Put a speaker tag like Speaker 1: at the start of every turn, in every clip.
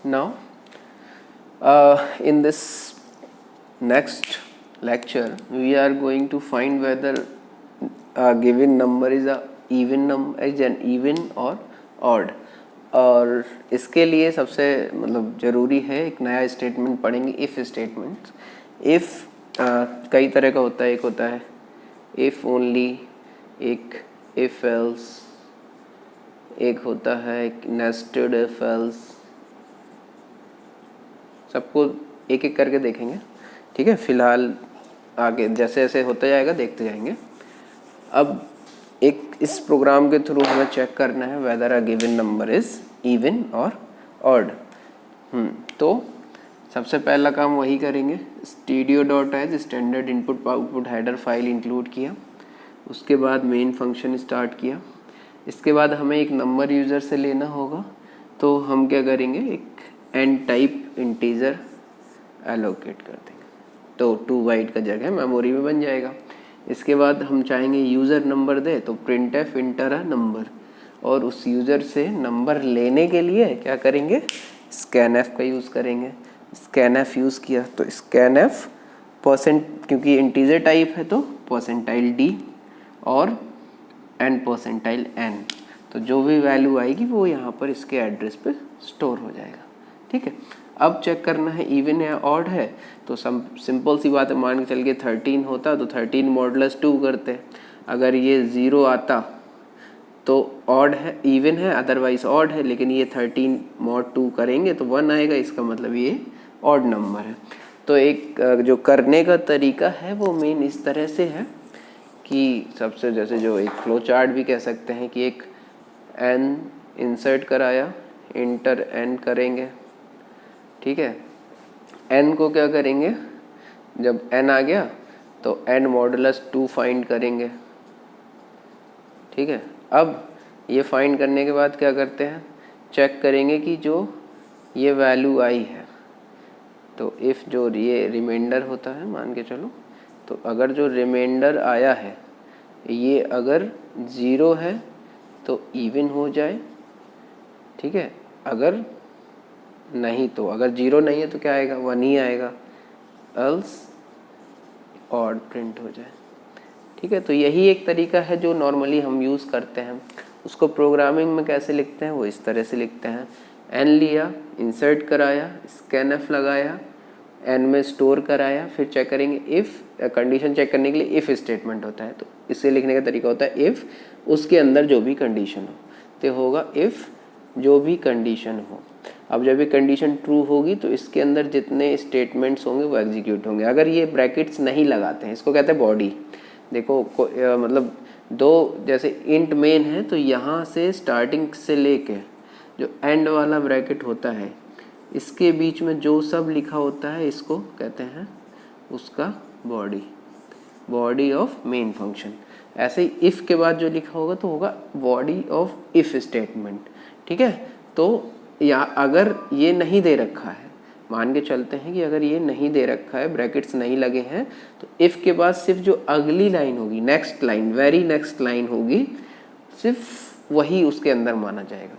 Speaker 1: Now, in this next lecture, we are going to find whether a given number is an even or odd. और इसके लिए सबसे मतलब ज़रूरी है एक नया स्टेटमेंट पढ़ेंगे, इफ़ स्टेटमेंट। इफ़ कई तरह का होता है, एक होता है इफ़ ओनली, एक इफ़ एल्स, एक होता है एक नेस्टेड इफ एल्स। सबको एक एक करके देखेंगे, ठीक है। फिलहाल आगे जैसे जैसे होता जाएगा देखते जाएंगे। अब एक इस प्रोग्राम के थ्रू हमें चेक करना है weather a given number is even और ऑड। तो सबसे पहला काम वही करेंगे, stdio.h standard input output header file include किया। उसके बाद मेन फंक्शन स्टार्ट किया। इसके बाद हमें एक नंबर यूज़र से लेना होगा, तो हम क्या करेंगे, एक एन टाइप इंटीजर एलोकेट कर देंगे, तो 2 बाइट का जगह मेमोरी में बन जाएगा। इसके बाद हम चाहेंगे यूज़र नंबर दे, तो printf इंटर अ नंबर, और उस यूज़र से नंबर लेने के लिए क्या करेंगे, scanf का यूज़ करेंगे। scanf यूज़ किया तो scanf परसेंट, क्योंकि इंटीजर टाइप है तो %d और n%n, तो जो भी वैल्यू आएगी वो यहाँ पर इसके एड्रेस पे स्टोर हो जाएगा, ठीक है। अब चेक करना है इवन है ऑड है, तो सिंपल सी बात है, मान के चल के 13 होता तो 13 मॉडुलस 2 करते। अगर ये 0 आता तो ऑड है, इवन है, अदरवाइज ऑड है, लेकिन ये 13 मॉड 2 करेंगे तो 1 आएगा, इसका मतलब ये ऑड नंबर है। तो एक जो करने का तरीका है वो मेन इस तरह से है कि सबसे जैसे जो एक फ्लो चार्ट भी कह सकते हैं कि एक n इंसर्ट कराया, इंटर n करेंगे, ठीक है। n को क्या करेंगे, जब n आ गया तो n मॉडुलस 2 फाइंड करेंगे, ठीक है। अब ये फाइंड करने के बाद क्या करते हैं, चेक करेंगे कि जो ये वैल्यू आई है, तो इफ़ जो ये रिमाइंडर होता है मान के चलो, तो अगर जो रिमाइंडर आया है ये अगर 0 है तो इवन हो जाए, ठीक है। अगर नहीं तो, अगर 0 नहीं है तो क्या आएगा, 1 ही आएगा, एल्स ऑड प्रिंट हो जाए, ठीक है। तो यही एक तरीका है जो नॉर्मली हम यूज़ करते हैं। उसको प्रोग्रामिंग में कैसे लिखते हैं, वो इस तरह से लिखते हैं, n लिया, इंसर्ट कराया, scanf लगाया, n में स्टोर कराया, फिर चेक करेंगे इफ़, कंडीशन चेक करने के लिए इफ़ स्टेटमेंट होता है, तो इसे लिखने का तरीका होता है इफ़, उसके अंदर जो भी कंडीशन हो, तो होगा इफ़ जो भी कंडीशन हो। अब जब ये कंडीशन ट्रू होगी तो इसके अंदर जितने स्टेटमेंट्स होंगे वो एग्जीक्यूट होंगे। अगर ये ब्रैकेट्स नहीं लगाते हैं, इसको कहते हैं बॉडी। देखो मतलब दो जैसे इंट मेन है, तो यहाँ से स्टार्टिंग से लेके जो एंड वाला ब्रैकेट होता है, इसके बीच में जो सब लिखा होता है इसको कहते हैं उसका body, body of main function. ऐसे ही इफ़ के बाद जो लिखा होगा तो होगा बॉडी ऑफ इफ़ स्टेटमेंट, ठीक है। तो या अगर ये नहीं दे रखा है, मान के चलते हैं कि अगर ये नहीं दे रखा है, ब्रैकेट्स नहीं लगे हैं, तो इफ़ के बाद सिर्फ जो अगली लाइन होगी, next line, very next line होगी, सिर्फ वही उसके अंदर माना जाएगा।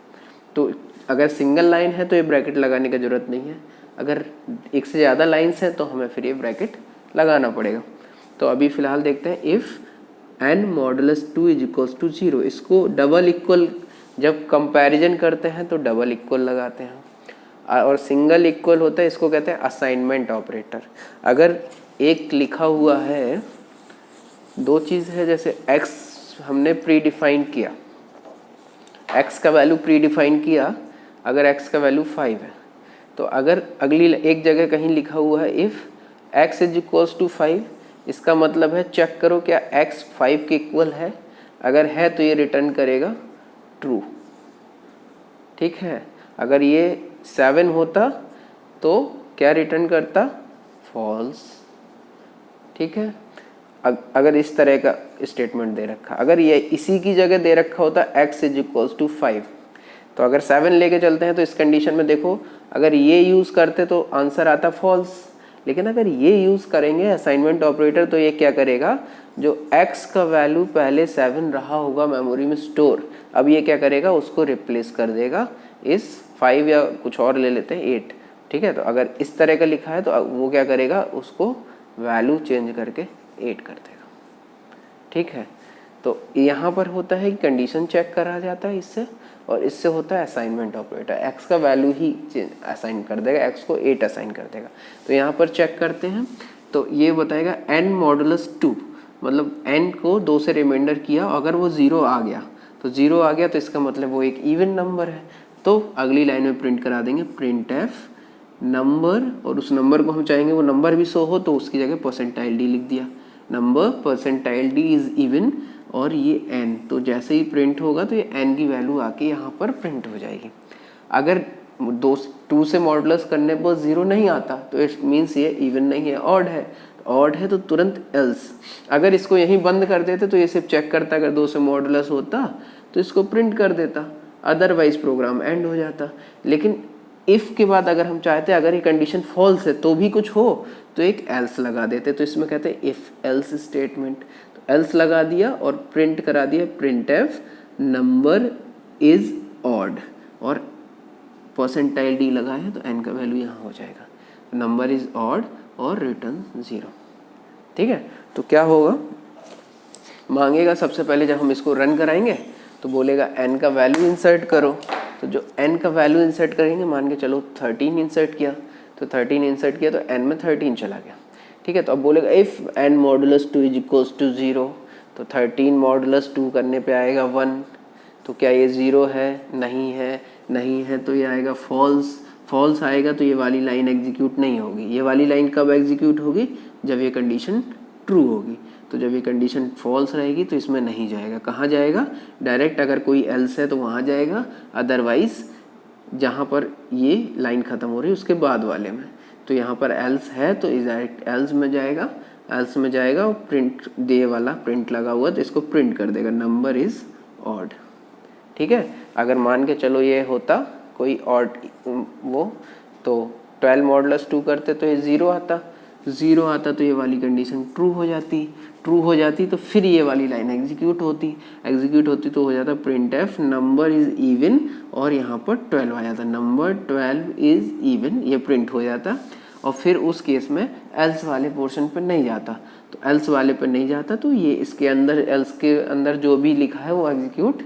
Speaker 1: तो अगर सिंगल लाइन है तो ये ब्रैकेट लगाने की ज़रूरत नहीं है, अगर एक से ज़्यादा लाइन्स हैं तो हमें फिर ये ब्रैकेट लगाना पड़ेगा। तो अभी फ़िलहाल देखते हैं if n modulus 2 is equals to 0, इसको डबल इक्वल जब कंपैरिजन करते हैं तो डबल इक्वल लगाते हैं, और सिंगल इक्वल होता है इसको कहते हैं असाइनमेंट ऑपरेटर। अगर एक लिखा हुआ है, दो चीज़ है, जैसे x हमने प्री डिफाइन किया, x का वैल्यू प्री डिफाइन किया, अगर x का वैल्यू 5 है, तो अगर अगली एक जगह कहीं लिखा हुआ है if x is equals to 5, इसका मतलब है चेक करो क्या x 5 के इक्वल है, अगर है तो ये रिटर्न करेगा ट्रू, ठीक है। अगर ये 7 होता तो क्या रिटर्न करता, फॉल्स, ठीक है। अगर इस तरह का स्टेटमेंट दे रखा, अगर ये इसी की जगह दे रखा होता x इज इक्वल्स टू 5, तो अगर 7 लेके चलते हैं तो इस कंडीशन में देखो, अगर ये यूज़ करते तो आंसर आता फॉल्स, लेकिन अगर ये यूज़ करेंगे असाइनमेंट ऑपरेटर तो ये क्या करेगा, जो x का वैल्यू पहले 7 रहा होगा मेमोरी में स्टोर, अब ये क्या करेगा, उसको रिप्लेस कर देगा इस 5 या कुछ और ले लेते हैं 8, ठीक है। तो अगर इस तरह का लिखा है तो वो क्या करेगा, उसको वैल्यू चेंज करके 8 कर देगा, ठीक है। तो यहाँ पर होता है कि कंडीशन चेक करा जाता है इससे, और इससे होता है असाइनमेंट ऑपरेटर, x का वैल्यू ही असाइन कर देगा, x को 8 असाइन कर देगा। तो यहाँ पर चेक करते हैं तो ये बताएगा n मॉडुलस 2, मतलब n को 2 से रिमाइंडर किया, अगर वो 0 आ गया तो 0 आ गया तो इसका मतलब वो एक इवन नंबर है। तो अगली लाइन में प्रिंट करा देंगे printf नंबर, और उस नंबर को हम चाहेंगे वो नंबर भी शो हो, तो उसकी जगह परसेंटाइल डी लिख दिया, number percentile D is even, और ये n, तो जैसे ही प्रिंट होगा तो ये n की वैल्यू आके यहाँ पर प्रिंट हो जाएगी। अगर 2 से मॉडुलस करने पर 0 नहीं आता तो इट मीन्स ये इवन नहीं है, ऑड है। ऑड है तो तुरंत एल्स। अगर इसको यहीं बंद कर देते तो ये सिर्फ चेक करता, अगर 2 से मॉडुलस होता तो इसको प्रिंट कर देता, अदरवाइज प्रोग्राम एंड हो जाता। लेकिन इफ़ के बाद अगर हम चाहते हैं अगर ये कंडीशन फॉल्स है तो भी कुछ हो तो एक एल्स लगा देते, तो इसमें कहते हैं इफ एल्स स्टेटमेंट। तो एल्स लगा दिया और प्रिंट करा दिया printf नंबर इज ऑड, और परसेंटाइल डी लगा है तो n का वैल्यू यहाँ हो जाएगा, नंबर इज ऑड और रिटर्न 0, ठीक है। तो क्या होगा, मांगेगा सबसे पहले जब हम इसको रन कराएंगे तो बोलेगा n का वैल्यू इंसर्ट करो, तो जो n का वैल्यू इंसर्ट करेंगे, मान के चलो 13 इंसर्ट किया, तो 13 इंसर्ट किया तो n में 13 चला गया, ठीक है। तो अब बोलेगा if n modulus 2 is equals to 0, तो 13 मॉडुलस 2 करने पे आएगा 1, तो क्या ये 0 है, नहीं है, नहीं है तो ये आएगा फॉल्स, फॉल्स आएगा तो ये वाली लाइन एग्जीक्यूट नहीं होगी। ये वाली लाइन कब एग्जीक्यूट होगी, जब ये कंडीशन ट्रू होगी। तो जब ये कंडीशन फॉल्स रहेगी तो इसमें नहीं जाएगा, कहाँ जाएगा, डायरेक्ट अगर कोई एल्स है तो वहाँ जाएगा, अदरवाइज जहाँ पर ये लाइन ख़त्म हो रही है उसके बाद वाले में। तो यहाँ पर एल्स है तो डायरेक्ट एल्स में जाएगा, एल्स में जाएगा और प्रिंट दे वाला प्रिंट लगा हुआ तो इसको प्रिंट कर देगा नंबर इज़ ऑड, ठीक है। अगर मान के चलो ये होता कोई ऑड वो, तो 12 मॉडुलस 2 करते तो ये 0 आता, 0 आता तो ये वाली कंडीशन ट्रू हो जाती, ट्रू हो जाती तो फिर ये वाली लाइन एग्जीक्यूट होती, एग्जीक्यूट होती तो हो जाता printf नंबर इज इवन, और यहाँ पर 12 आ जाता, नंबर 12 इज इवन, ये प्रिंट हो जाता। और फिर उस केस में एल्स वाले पोर्शन पर नहीं जाता, तो एल्स वाले पर नहीं जाता तो ये इसके अंदर एल्स के अंदर जो भी लिखा है वो एग्जीक्यूट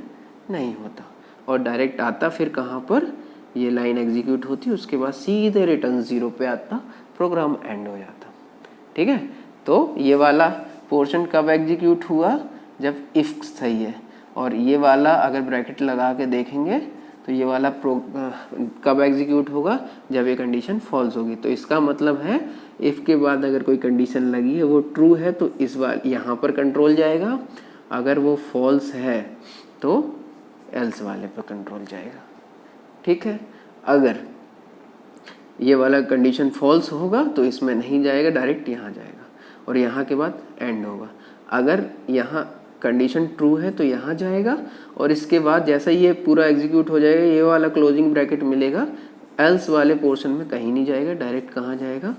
Speaker 1: नहीं होता, और डायरेक्ट आता फिर कहाँ पर, ये लाइन एग्जीक्यूट होती, उसके बाद सीधे रिटर्न 0 पे आता, प्रोग्राम एंड हो जाता, ठीक है। तो ये वाला पोर्शन कब एग्जीक्यूट हुआ, जब इफ सही है, और ये वाला अगर ब्रैकेट लगा के देखेंगे तो ये वाला कब एग्जीक्यूट होगा, जब ये कंडीशन फॉल्स होगी। तो इसका मतलब है इफ़ के बाद अगर कोई कंडीशन लगी है वो ट्रू है तो इस बार यहाँ पर कंट्रोल जाएगा, अगर वो फॉल्स है तो एल्स वाले पर कंट्रोल जाएगा, ठीक है। अगर ये वाला कंडीशन फॉल्स होगा तो इसमें नहीं जाएगा, डायरेक्ट यहाँ जाएगा, और यहाँ के बाद एंड होगा। अगर यहाँ कंडीशन ट्रू है तो यहाँ जाएगा, और इसके बाद जैसा ये पूरा एग्जीक्यूट हो जाएगा ये वाला क्लोजिंग ब्रैकेट मिलेगा, एल्स वाले पोर्शन में कहीं नहीं जाएगा, डायरेक्ट कहाँ जाएगा,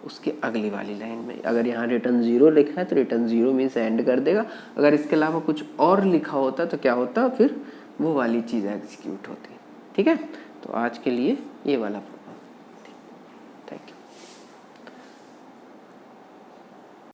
Speaker 1: उसके अगली वाली लाइन में। अगर यहाँ रिटर्न 0 लिखा है तो रिटर्न 0 मीन्स एंड कर देगा, अगर इसके अलावा कुछ और लिखा होता तो क्या होता, फिर वो वाली चीज़ एग्जीक्यूट होती, ठीक है। तो आज के लिए ये वाला